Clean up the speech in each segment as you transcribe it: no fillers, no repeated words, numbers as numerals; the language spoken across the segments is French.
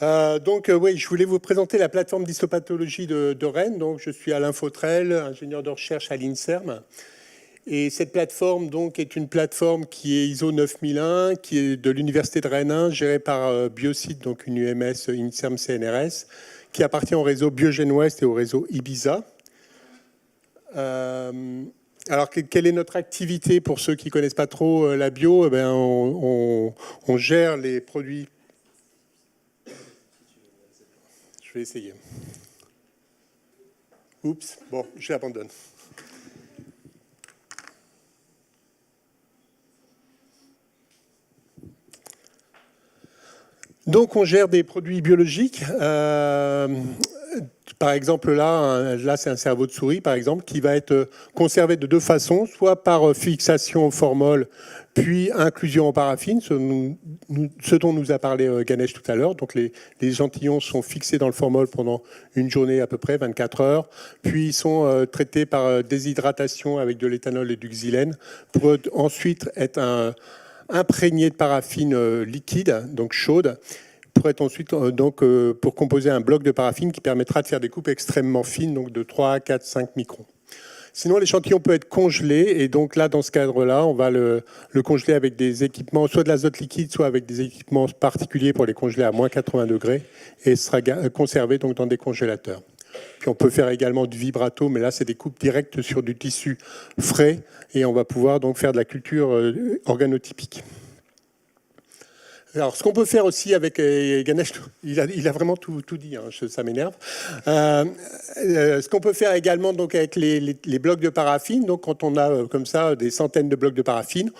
Oui, je voulais vous présenter la plateforme d'histopathologie de Rennes. Donc, je suis Alain Fautrel, ingénieur de recherche à l'INSERM. Et cette plateforme donc, est une plateforme qui est ISO 9001, qui est de l'Université de Rennes 1, gérée par Biocide, donc une UMS INSERM CNRS, qui appartient au réseau Biogène Ouest et au réseau Ibiza. Alors, quelle est notre activité pour ceux qui ne connaissent pas trop la bio? On gère les produits. Je vais essayer. Oups, bon, j'abandonne. Donc, on gère des produits biologiques. Par exemple, là c'est un cerveau de souris, par exemple, qui va être conservé de deux façons, soit par fixation au formol, puis inclusion en paraffine, ce dont nous a parlé Ganesh tout à l'heure. Donc, les échantillons sont fixés dans le formol pendant une journée à peu près, 24 heures, puis ils sont traités par déshydratation avec de l'éthanol et du xylène, pour ensuite être imprégnés de paraffine liquide, donc chaude, pour être ensuite pour composer un bloc de paraffine qui permettra de faire des coupes extrêmement fines, donc de 3, 4, 5 microns. Sinon, l'échantillon peut être congelé, et donc là, dans ce cadre-là, on va le congeler avec des équipements, soit de l'azote liquide, soit avec des équipements particuliers pour les congeler à moins 80 degrés, et sera conservé donc dans des congélateurs. Puis on peut faire également du vibrato, mais là, c'est des coupes directes sur du tissu frais, et on va pouvoir donc faire de la culture organotypique. Alors, ce qu'on peut faire aussi avec Ganesh, il a vraiment tout dit, hein, ça m'énerve. Ce qu'on peut faire également donc, avec les blocs de paraffine, donc quand on a comme ça des centaines de blocs de paraffine,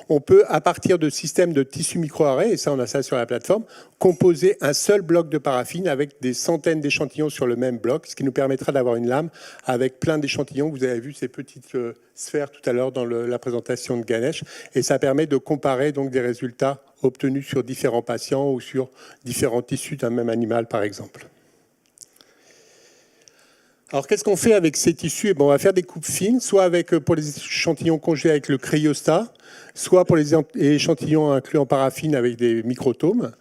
on peut, à partir de systèmes de tissus micro-arrêts, et ça on a ça sur la plateforme, composer un seul bloc de paraffine avec des centaines d'échantillons sur le même bloc, ce qui nous permettra d'avoir une lame avec plein d'échantillons. Vous avez vu ces petites sphères tout à l'heure dans la présentation de Ganesh, et ça permet de comparer donc des résultats obtenus sur différents patients ou sur différents tissus d'un même animal, par exemple. Alors, qu'est-ce qu'on fait avec ces tissus? On va faire des coupes fines, soit pour les échantillons congelés avec le cryostat, soit pour les échantillons inclus en paraffine avec des microtomes.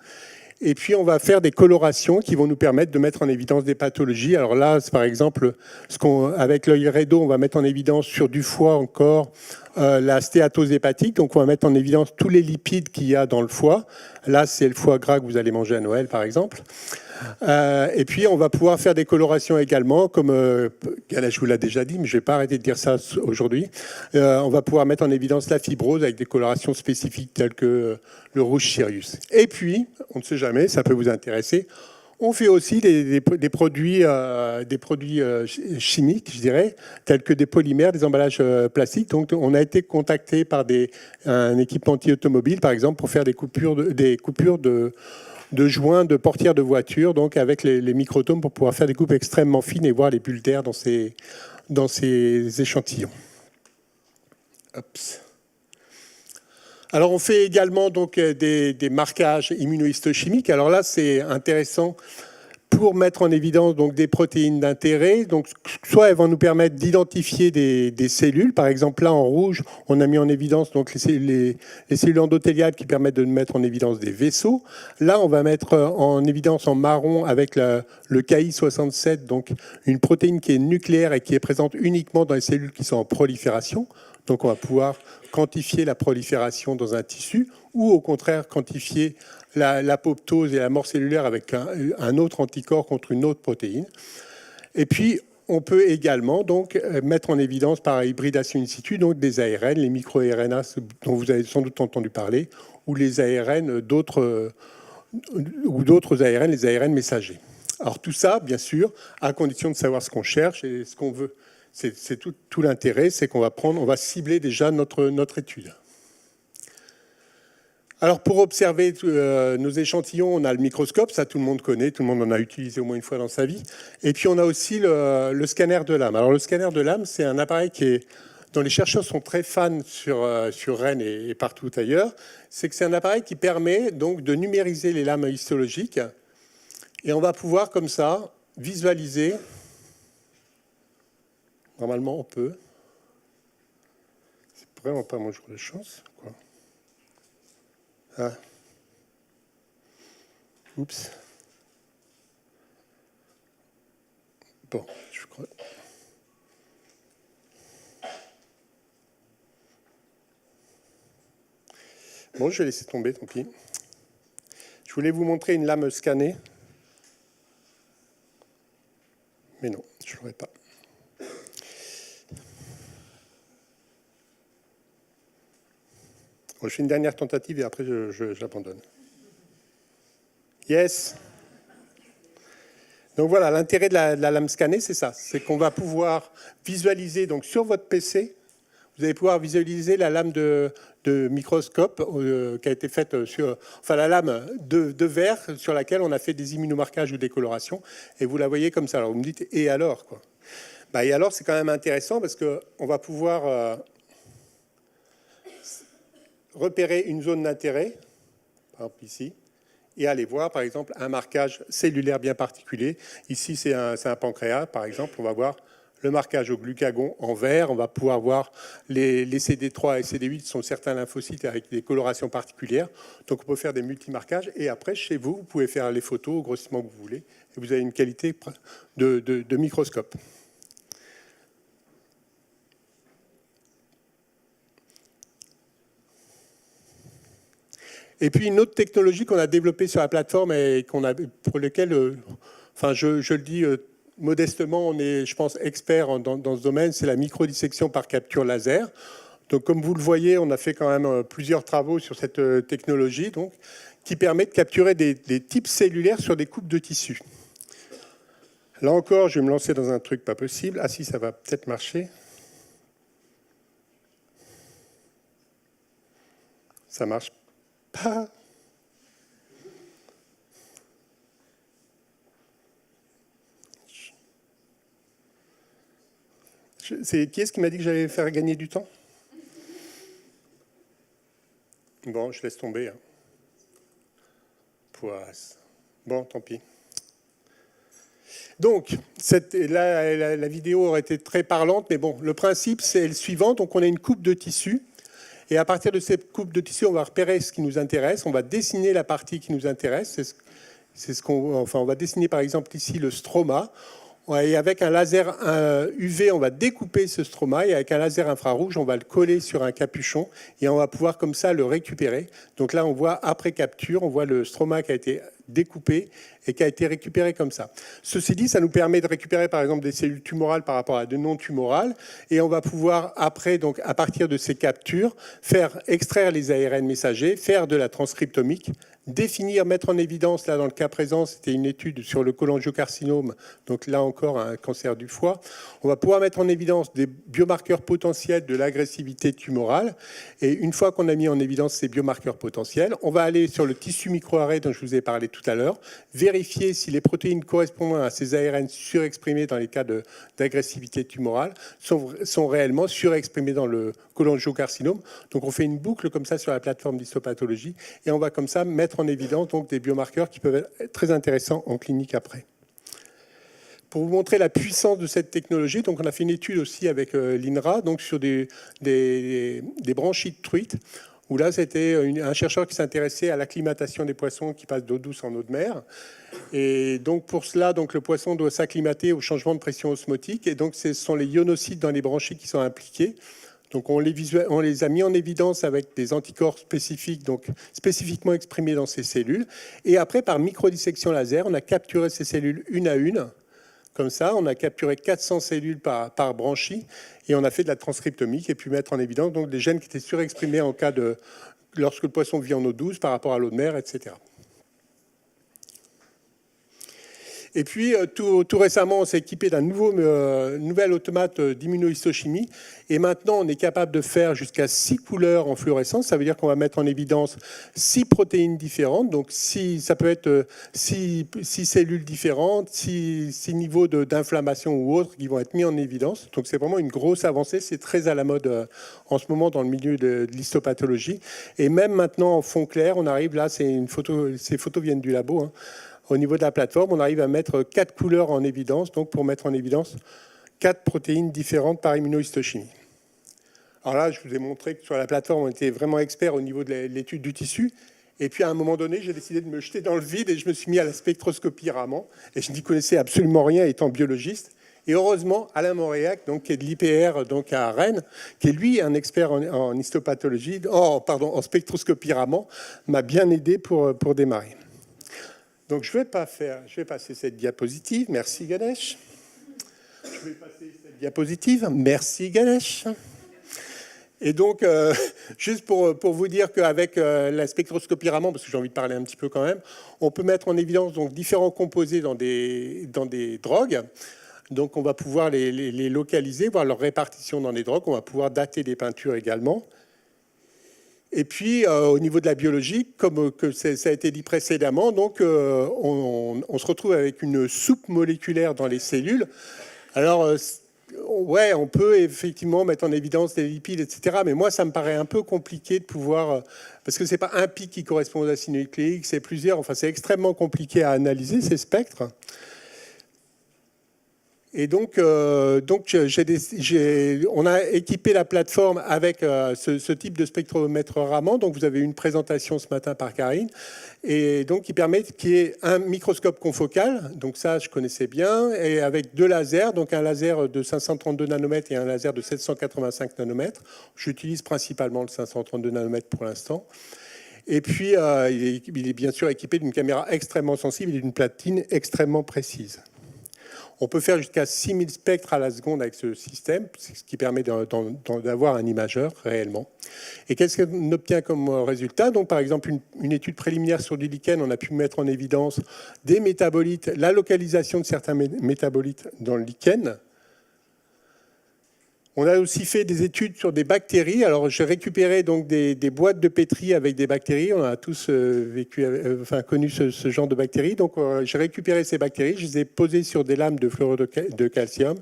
Et puis, on va faire des colorations qui vont nous permettre de mettre en évidence des pathologies. Alors là, par exemple, avec l'œil Redo, on va mettre en évidence sur du foie encore la stéatose hépatique. Donc, on va mettre en évidence tous les lipides qu'il y a dans le foie. Là, c'est le foie gras que vous allez manger à Noël, par exemple. Et puis, on va pouvoir faire des colorations également, comme Ganesh vous l'a déjà dit, mais je ne vais pas arrêter de dire ça aujourd'hui. On va pouvoir mettre en évidence la fibrose avec des colorations spécifiques telles que le rouge Sirius. Et puis, on ne sait jamais, ça peut vous intéresser, on fait aussi des produits chimiques, je dirais, tels que des polymères, des emballages plastiques. Donc, on a été contacté par un équipementier automobile, par exemple, pour faire des coupures de joints de portières de voiture, donc avec les microtomes pour pouvoir faire des coupes extrêmement fines et voir les bulles d'air dans ces échantillons. Oups. Alors, on fait également donc, des marquages immunohistochimiques. Alors là, c'est intéressant pour mettre en évidence donc, des protéines d'intérêt. Donc, soit elles vont nous permettre d'identifier des cellules. Par exemple, là, en rouge, on a mis en évidence donc, les cellules endothéliales qui permettent de mettre en évidence des vaisseaux. Là, on va mettre en évidence en marron avec le Ki67, donc une protéine qui est nucléaire et qui est présente uniquement dans les cellules qui sont en prolifération. Donc, on va pouvoir quantifier la prolifération dans un tissu ou, au contraire, quantifier l'apoptose et la mort cellulaire avec un autre anticorps contre une autre protéine. Et puis, on peut également donc, mettre en évidence par hybridation in situ donc, des ARN, les micro-RNA dont vous avez sans doute entendu parler, ou les ARN d'autres ARN, les ARN messagers. Alors tout ça, bien sûr, à condition de savoir ce qu'on cherche et ce qu'on veut. C'est tout l'intérêt, c'est qu'on va cibler déjà notre étude. Alors, pour observer nos échantillons, on a le microscope, ça tout le monde connaît, tout le monde en a utilisé au moins une fois dans sa vie. Et puis, on a aussi le scanner de Lam. Alors, le scanner de Lam, c'est un appareil dont les chercheurs sont très fans sur Rennes et partout ailleurs. C'est que c'est un appareil qui permet donc de numériser les lames histologiques. Et on va pouvoir, comme ça, visualiser. Normalement, on peut. C'est vraiment pas mon jour de chance, quoi. Ah. Oups. Bon, je crois. Bon, je vais laisser tomber, tant pis. Je voulais vous montrer une lame scannée. Mais non, je ne l'aurai pas. Bon, je fais une dernière tentative et après j'abandonne. Yes. Donc voilà, l'intérêt de la lame scannée, c'est ça. C'est qu'on va pouvoir visualiser, donc sur votre PC, vous allez pouvoir visualiser la lame de microscope qui a été faite sur, enfin la lame de verre sur laquelle on a fait des immunomarquages ou des colorations, et vous la voyez comme ça. Alors vous me dites, et alors quoi? Bah, et alors c'est quand même intéressant parce qu'on va pouvoir repérer une zone d'intérêt, par exemple ici, et aller voir par exemple un marquage cellulaire bien particulier. Ici c'est un pancréas par exemple, on va voir le marquage au glucagon en vert, on va pouvoir voir les CD3 et CD8 sont certains lymphocytes avec des colorations particulières. Donc on peut faire des multimarquages et après chez vous, vous pouvez faire les photos au grossissement que vous voulez et vous avez une qualité de microscope. Et puis une autre technologie qu'on a développée sur la plateforme et pour laquelle, enfin je le dis modestement, on est, je pense, expert dans ce domaine, c'est la microdissection par capture laser. Donc, comme vous le voyez, on a fait quand même plusieurs travaux sur cette technologie, donc, qui permet de capturer des types cellulaires sur des coupes de tissu. Là encore, je vais me lancer dans un truc pas possible. Ah si, ça va peut-être marcher. Ça marche pas. Qui est-ce qui m'a dit que j'allais faire gagner du temps? Bon, je laisse tomber. Hein. Poisse. Bon, tant pis. Donc, la vidéo aurait été très parlante, mais bon, le principe, c'est le suivant. Donc, on a une coupe de tissu. Et à partir de cette coupe de tissu, on va repérer ce qui nous intéresse. On va dessiner la partie qui nous intéresse. On va dessiner, par exemple, ici, le stroma. Et avec un laser UV, on va découper ce stroma et avec un laser infrarouge, on va le coller sur un capuchon et on va pouvoir comme ça le récupérer. Donc là, on voit après capture, on voit le stroma qui a été découpé et qui a été récupéré comme ça. Ceci dit, ça nous permet de récupérer par exemple des cellules tumorales par rapport à des non tumorales et on va pouvoir après, donc à partir de ces captures, faire extraire les ARN messagers, faire de la transcriptomique, définir, mettre en évidence, là dans le cas présent, c'était une étude sur le cholangiocarcinome, donc là encore un cancer du foie. On va pouvoir mettre en évidence des biomarqueurs potentiels de l'agressivité tumorale. Et une fois qu'on a mis en évidence ces biomarqueurs potentiels, on va aller sur le tissu microarray dont je vous ai parlé tout à l'heure, vérifier si les protéines correspondant à ces ARN surexprimés dans les cas d'agressivité tumorale sont réellement surexprimés dans le cholangiocarcinome. Donc on fait une boucle comme ça sur la plateforme d'histopathologie et on va comme ça mettre en évidence donc, des biomarqueurs qui peuvent être très intéressants en clinique après. Pour vous montrer la puissance de cette technologie, donc on a fait une étude aussi avec l'INRA donc sur des branchies de truites, où là c'était un chercheur qui s'intéressait à l'acclimatation des poissons qui passent d'eau douce en eau de mer. Et donc pour cela, donc, le poisson doit s'acclimater au changement de pression osmotique, et donc ce sont les ionocytes dans les branchies qui sont impliqués. Donc on les a mis en évidence avec des anticorps spécifiques, donc spécifiquement exprimés dans ces cellules. Et après, par microdissection laser, on a capturé ces cellules une à une. Comme ça, on a capturé 400 cellules par branchie et on a fait de la transcriptomique et pu mettre en évidence donc, des gènes qui étaient surexprimés en cas de lorsque le poisson vit en eau douce par rapport à l'eau de mer, etc. Et puis, tout récemment, on s'est équipé d'un nouvel automate d'immunohistochimie. Et maintenant, on est capable de faire jusqu'à 6 couleurs en fluorescence. Ça veut dire qu'on va mettre en évidence 6 protéines différentes. Donc, ça peut être 6 cellules différentes, 6 niveaux d'inflammation ou autres qui vont être mis en évidence. Donc, c'est vraiment une grosse avancée. C'est très à la mode en ce moment dans le milieu de l'histopathologie. Et même maintenant, en fond clair, on arrive là, ces photos viennent du labo, hein. Au niveau de la plateforme, on arrive à mettre 4 couleurs en évidence, donc pour mettre en évidence 4 protéines différentes par immunohistochimie. Alors là, je vous ai montré que sur la plateforme, on était vraiment expert au niveau de l'étude du tissu. Et puis à un moment donné, j'ai décidé de me jeter dans le vide et je me suis mis à la spectroscopie Raman. Et je n'y connaissais absolument rien étant biologiste. Et heureusement, Alain Moréac, donc, qui est de l'IPR donc à Rennes, qui est lui un expert en histopathologie, en spectroscopie Raman, m'a bien aidé pour démarrer. Donc je vais passer cette diapositive. Merci Ganesh. Je vais passer cette diapositive. Merci Ganesh. Et donc, juste pour vous dire qu'avec la spectroscopie Raman, parce que j'ai envie de parler un petit peu quand même, on peut mettre en évidence donc, différents composés dans des drogues. Donc, on va pouvoir les localiser, voir leur répartition dans les drogues. On va pouvoir dater des peintures également. Et puis, au niveau de la biologie, comme ça a été dit précédemment, donc, on se retrouve avec une soupe moléculaire dans les cellules. Alors, ouais, on peut effectivement mettre en évidence des lipides, etc. Mais moi, ça me paraît un peu compliqué de pouvoir... Parce que ce n'est pas un pic qui correspond aux acides nucléiques, c'est plusieurs. Enfin, c'est extrêmement compliqué à analyser, ces spectres. Et donc on a équipé la plateforme avec ce type de spectromètre Raman. Donc, vous avez eu une présentation ce matin par Karine. Et donc, qui permet qu'il y ait un microscope confocal. Donc, ça, je connaissais bien. Et avec deux lasers. Donc, un laser de 532 nanomètres et un laser de 785 nanomètres. J'utilise principalement le 532 nanomètres pour l'instant. Et puis, il est bien sûr équipé d'une caméra extrêmement sensible et d'une platine extrêmement précise. On peut faire jusqu'à 6000 spectres à la seconde avec ce système, ce qui permet d'avoir un imageur réellement. Et qu'est-ce qu'on obtient comme résultat? Donc, par exemple, une étude préliminaire sur du lichen, on a pu mettre en évidence des métabolites, la localisation de certains métabolites dans le lichen. On a aussi fait des études sur des bactéries. Alors, j'ai récupéré donc des boîtes de pétri avec des bactéries. On a tous connu ce genre de bactéries. Donc, j'ai récupéré ces bactéries. Je les ai posées sur des lames de fluorure de calcium.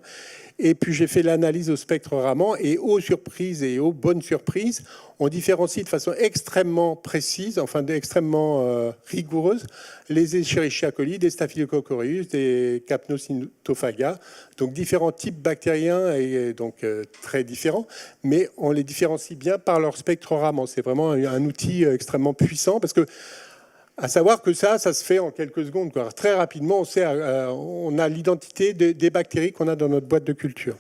Et puis, j'ai fait l'analyse au spectre Raman. Et aux surprises et aux bonnes surprises, on différencie de façon extrêmement précise, enfin extrêmement rigoureuse, les Escherichia coli, des Staphylococcus aureus, des Capnocytophaga. Donc, différents types bactériens et donc très différents. Mais on les différencie bien par leur spectre Raman. C'est vraiment un outil extrêmement puissant parce que à savoir que ça se fait en quelques secondes, quoi. Très rapidement, on a l'identité des bactéries qu'on a dans notre boîte de culture.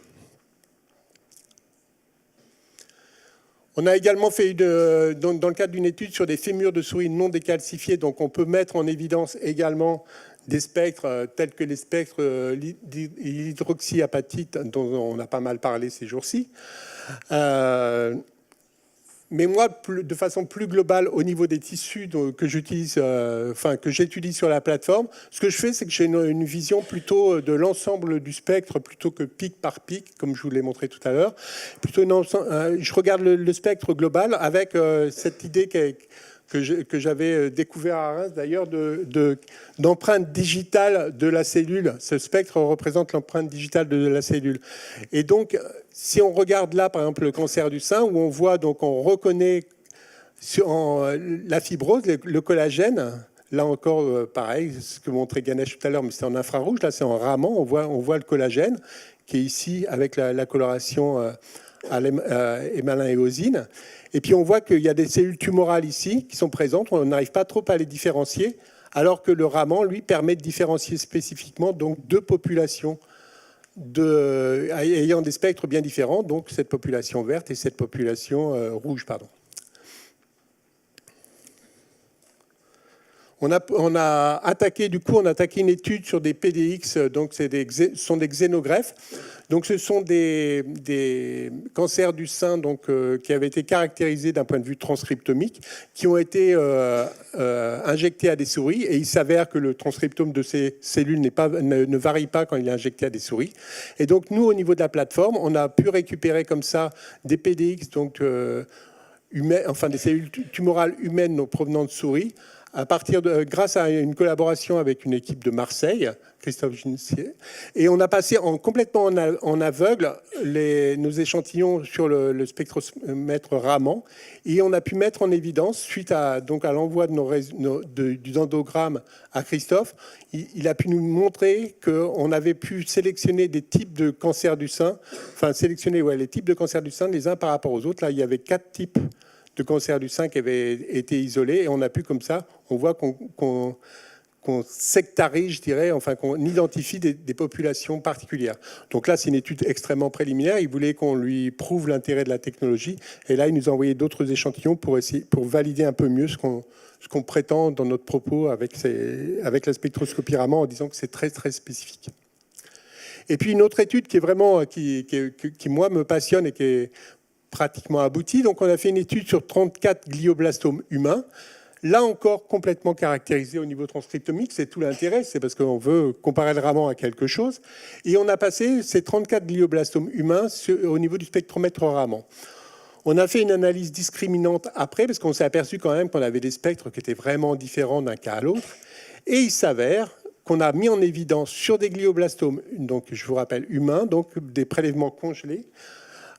On a également fait, dans le cadre d'une étude sur des fémurs de souris non décalcifiés, donc on peut mettre en évidence également des spectres tels que les spectres l'hydroxyapatite, dont on a pas mal parlé ces jours-ci. Mais moi, de façon plus globale, au niveau des tissus que j'utilise, que j'étudie sur la plateforme, ce que je fais, c'est que j'ai une vision plutôt de l'ensemble du spectre plutôt que pic par pic, comme je vous l'ai montré tout à l'heure. Je regarde le spectre global avec cette idée que j'avais découvert à Reims, d'ailleurs, d'empreinte digitale de la cellule. Ce spectre représente l'empreinte digitale de la cellule. Et donc, si on regarde là, par exemple, le cancer du sein, où on voit, donc on reconnaît la fibrose, le collagène, là encore, pareil, ce que montrait Ganesh tout à l'heure, mais c'est en infrarouge, là c'est en Raman, on voit le collagène, qui est ici avec la coloration hémalin et osine. Et puis on voit qu'il y a des cellules tumorales ici qui sont présentes, on n'arrive pas trop à les différencier, alors que le Raman, lui, permet de différencier spécifiquement donc deux populations ayant des spectres bien différents, donc cette population verte et cette population rouge, pardon. On a attaqué une étude sur des PDX, donc ce sont des xénogreffes. Donc ce sont des cancers du sein donc, qui avaient été caractérisés d'un point de vue transcriptomique, qui ont été injectés à des souris, et il s'avère que le transcriptome de ces cellules ne varie pas quand il est injecté à des souris. Et donc nous, au niveau de la plateforme, on a pu récupérer comme ça des PDX, donc des cellules tumorales humaines donc, provenant de souris, grâce à une collaboration avec une équipe de Marseille, Christophe Ginissier, et on a passé complètement en aveugle nos échantillons sur le spectromètre Raman, et on a pu mettre en évidence, suite à l'envoi du dendrogramme à Christophe, il a pu nous montrer qu'on avait pu sélectionner des types de cancers du sein, les types de cancers du sein les uns par rapport aux autres. Là, il y avait 4 types de cancer du sein qui avaient été isolés, et on a pu comme ça, on voit qu'on qu'on sectarise, je dirais, enfin qu'on identifie des populations particulières. Donc là, c'est une étude extrêmement préliminaire. Il voulait qu'on lui prouve l'intérêt de la technologie. Et là, il nous a envoyé d'autres échantillons pour valider un peu mieux ce qu'on prétend dans notre propos avec la spectroscopie Raman, en disant que c'est très, très spécifique. Et puis une autre étude qui est vraiment, qui moi, me passionne et qui est pratiquement aboutie. Donc on a fait une étude sur 34 glioblastomes humains. Là encore, complètement caractérisé au niveau transcriptomique, c'est tout l'intérêt, c'est parce qu'on veut comparer le Raman à quelque chose. Et on a passé ces 34 glioblastomes humains au niveau du spectromètre Raman. On a fait une analyse discriminante après, parce qu'on s'est aperçu quand même qu'on avait des spectres qui étaient vraiment différents d'un cas à l'autre. Et il s'avère qu'on a mis en évidence sur des glioblastomes, donc je vous rappelle humains, donc des prélèvements congelés,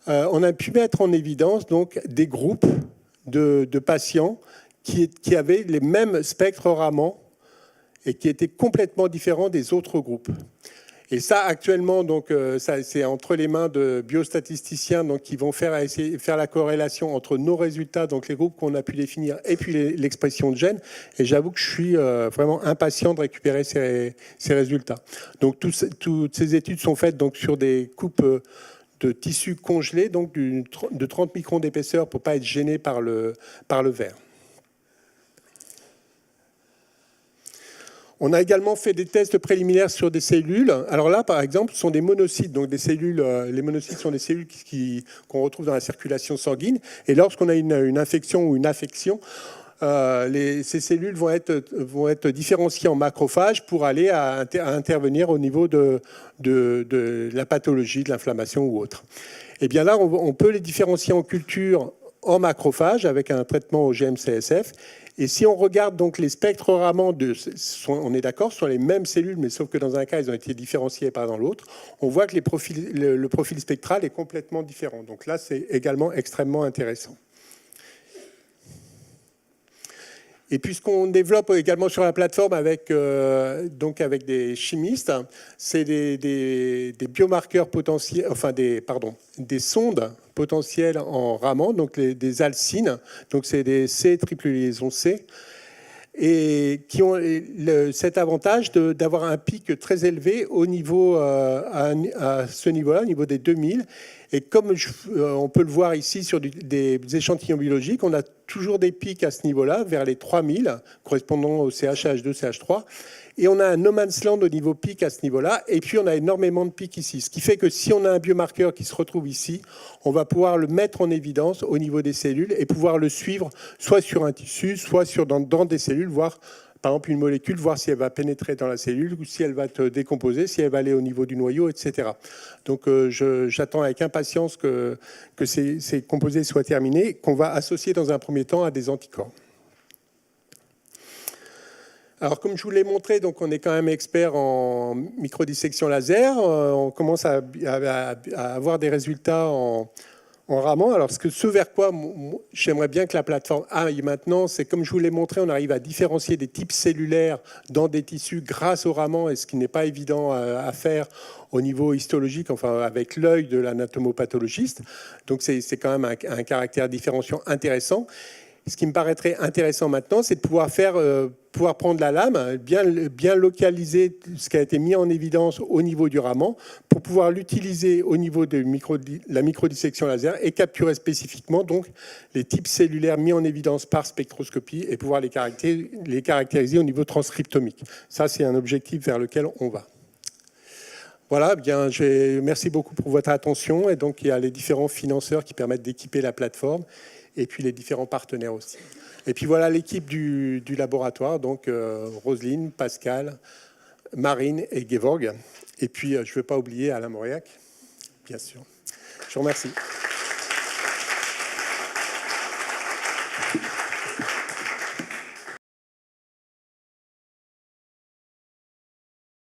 on a pu mettre en évidence donc des groupes de patients qui avaient les mêmes spectres Raman et qui étaient complètement différents des autres groupes. Et ça, actuellement, donc, c'est entre les mains de biostatisticiens donc, qui vont essayer de faire la corrélation entre nos résultats, donc les groupes qu'on a pu définir, et puis l'expression de gènes. Et j'avoue que je suis vraiment impatient de récupérer ces résultats. Donc, toutes ces études sont faites donc, sur des coupes de tissus congelés, donc de 30 microns d'épaisseur pour ne pas être gêné par le verre. On a également fait des tests préliminaires sur des cellules. Alors là, par exemple, ce sont des monocytes. Donc des cellules, les monocytes sont des cellules qu'on retrouve dans la circulation sanguine. Et lorsqu'on a une infection ou une affection, ces cellules vont être différenciées en macrophages pour aller à intervenir au niveau de la pathologie, de l'inflammation ou autre. Et bien là, on peut les différencier en culture en macrophages avec un traitement au GM-CSF. Et si on regarde donc les spectres Raman, on est d'accord, ce sont les mêmes cellules, mais sauf que dans un cas, ils ont été différenciés par dans l'autre, on voit que le profil spectral est complètement différent. Donc là, c'est également extrêmement intéressant. Et puis ce qu'on développe également sur la plateforme avec des chimistes, c'est des biomarqueurs potentiels, enfin des sondes potentielles en Raman, donc des alcines, donc c'est des C triple liaison C, et qui ont cet avantage d'avoir un pic très élevé au niveau, à ce niveau-là, au niveau des 2000. Et comme on peut le voir ici sur des échantillons biologiques, on a toujours des pics à ce niveau-là, vers les 3000, correspondant au CH2, CH3. Et on a un no man's land au niveau pic à ce niveau-là. Et puis, on a énormément de pics ici. Ce qui fait que si on a un biomarqueur qui se retrouve ici, on va pouvoir le mettre en évidence au niveau des cellules et pouvoir le suivre soit sur un tissu, soit dans des cellules, voir par exemple une molécule, voir si elle va pénétrer dans la cellule, ou si elle va te décomposer, si elle va aller au niveau du noyau, etc. Donc j'attends avec impatience que ces composés soient terminés, qu'on va associer dans un premier temps à des anticorps. Alors, comme je vous l'ai montré, donc on est quand même expert en microdissection laser. On commence à avoir des résultats en Raman. Alors, ce vers quoi j'aimerais bien que la plateforme aille maintenant, c'est comme je vous l'ai montré, on arrive à différencier des types cellulaires dans des tissus grâce au Raman, et ce qui n'est pas évident à faire au niveau histologique, enfin avec l'œil de l'anatomopathologiste. Donc, c'est quand même un caractère différenciant intéressant. Ce qui me paraîtrait intéressant maintenant, c'est de pouvoir prendre la lame, bien localiser ce qui a été mis en évidence au niveau du Raman, pour pouvoir l'utiliser au niveau de la microdissection laser et capturer spécifiquement donc, les types cellulaires mis en évidence par spectroscopie et pouvoir les caractériser au niveau transcriptomique. Ça, c'est un objectif vers lequel on va. Voilà, bien, merci beaucoup pour votre attention. Et donc, il y a les différents financeurs qui permettent d'équiper la plateforme, et puis les différents partenaires aussi. Et puis voilà l'équipe du laboratoire, donc Roselyne, Pascal, Marine et Gevorg. Et puis, je ne vais pas oublier Alain Mauriac, bien sûr. Je vous remercie.